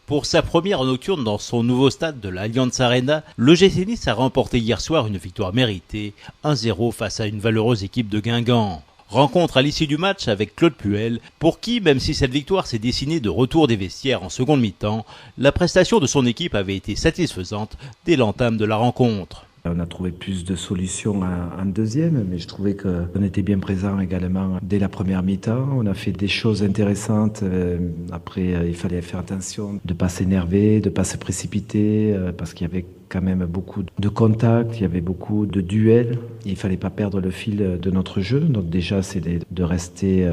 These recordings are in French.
Pour sa première nocturne dans son nouveau stade de l'Allianz Arena, le GC Nice a remporté hier soir une victoire méritée, 1-0 face à une valeureuse équipe de Guingamp. Rencontre à l'issue du match avec Claude Puel, pour qui, même si cette victoire s'est dessinée de retour des vestiaires en seconde mi-temps, la prestation de son équipe avait été satisfaisante dès l'entame de la rencontre. On a trouvé plus de solutions en deuxième, mais je trouvais qu'on était bien présent également dès la première mi-temps. On a fait des choses intéressantes. Après, il fallait faire attention de ne pas s'énerver, de ne pas se précipiter, parce qu'il y avait quand même beaucoup de contacts, il y avait beaucoup de duels. Il ne fallait pas perdre le fil de notre jeu. Donc déjà, c'est de rester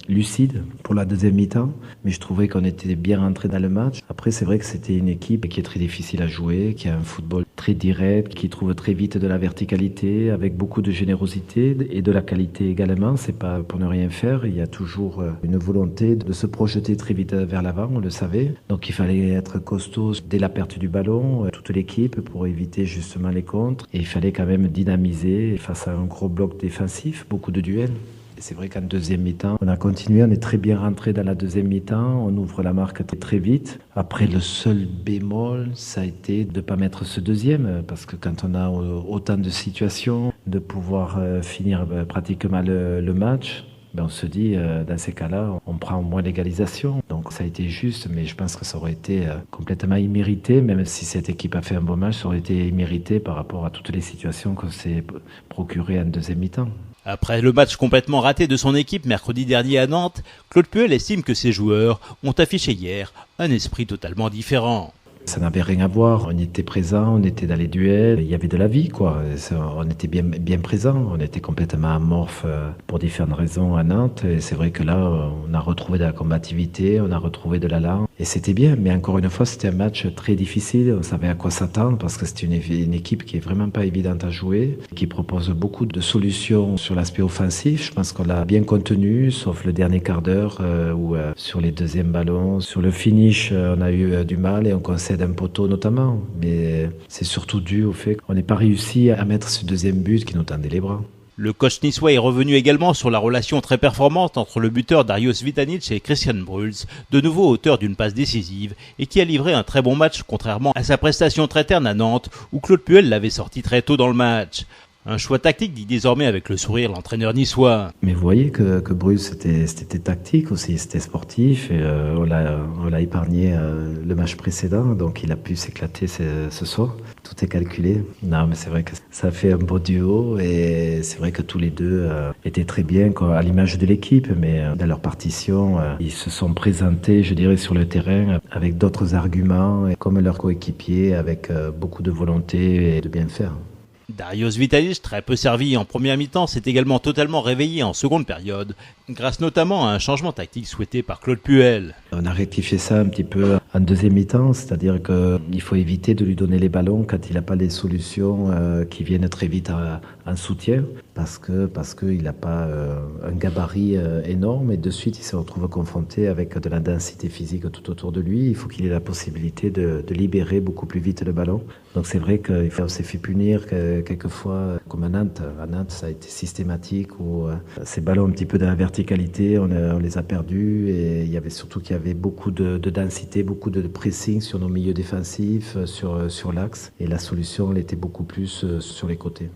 lucide pour la deuxième mi-temps. Mais je trouvais qu'on était bien rentré dans le match. Après, c'est vrai que c'était une équipe qui est très difficile à jouer, qui a un football très direct, qui trouve très vite de la verticalité, avec beaucoup de générosité et de la qualité également. C'est pas pour ne rien faire. Il y a toujours une volonté de se projeter très vite vers l'avant, on le savait. Donc il fallait être costaud dès la perte du ballon, toute l'équipe, pour éviter justement les contres. Et il fallait quand même dynamiser face à un gros bloc défensif, beaucoup de duels. Et c'est vrai qu'en deuxième mi-temps, on a continué, on est très bien rentré dans la deuxième mi-temps, on ouvre la marque très, très vite. Après, le seul bémol, ça a été de ne pas mettre ce deuxième, parce que quand on a autant de situations, de pouvoir finir pratiquement le match, on se dit, dans ces cas-là, on prend au moins l'égalisation. Donc ça a été juste, mais je pense que ça aurait été complètement immérité, même si cette équipe a fait un bon match, ça aurait été immérité par rapport à toutes les situations qu'on s'est procurées en deuxième mi-temps. Après le match complètement raté de son équipe mercredi dernier à Nantes, Claude Puel estime que ses joueurs ont affiché hier un esprit totalement différent. Ça n'avait rien à voir, on était présent, on était dans les duels, il y avait de la vie quoi. On était bien présent, on était complètement amorphe pour différentes raisons à Nantes. Et c'est vrai que là, on a retrouvé de la combativité, on a retrouvé de l'allant. Et c'était bien, mais encore une fois, c'était un match très difficile, on savait à quoi s'attendre parce que c'est une équipe qui est vraiment pas évidente à jouer, qui propose beaucoup de solutions sur l'aspect offensif. Je pense qu'on l'a bien contenu, sauf le dernier quart d'heure où sur les deuxièmes ballons, sur le finish, on a eu du mal et on concède un poteau notamment, mais c'est surtout dû au fait qu'on n'ait pas réussi à mettre ce deuxième but qui nous tendait les bras. Le coach niçois est revenu également sur la relation très performante entre le buteur Darius Vitanic et Christian Bruls, de nouveau auteur d'une passe décisive et qui a livré un très bon match contrairement à sa prestation très terne à Nantes où Claude Puel l'avait sorti très tôt dans le match. Un choix tactique dit désormais avec le sourire l'entraîneur niçois. Mais vous voyez que Bruce c'était tactique aussi, c'était sportif et on l'a épargné le match précédent, donc il a pu s'éclater ce soir. Tout est calculé. Non, mais c'est vrai que ça fait un beau duo et c'est vrai que tous les deux étaient très bien quoi, à l'image de l'équipe, mais dans leur partition, ils se sont présentés, je dirais, sur le terrain avec d'autres arguments, et comme leurs coéquipiers, avec beaucoup de volonté et de bien faire. Darius Vitanic, très peu servi en première mi-temps, s'est également totalement réveillé en seconde période, grâce notamment à un changement tactique souhaité par Claude Puel. On a rectifié ça un petit peu en deuxième mi-temps, c'est-à-dire qu'il faut éviter de lui donner les ballons quand il n'a pas les solutions qui viennent très vite en soutien, parce qu'il n'a pas un gabarit énorme et de suite il se retrouve confronté avec de la densité physique tout autour de lui. Il faut qu'il ait la possibilité de libérer beaucoup plus vite le ballon. Donc c'est vrai qu'on s'est fait punir quelquefois, comme à Nantes. À Nantes, ça a été systématique où ces ballons un petit peu dans la verticalité, on les a perdus et il y avait surtout qu'il y avait beaucoup de densité, beaucoup de pressing sur nos milieux défensifs, sur l'axe et la solution elle était beaucoup plus sur les côtés.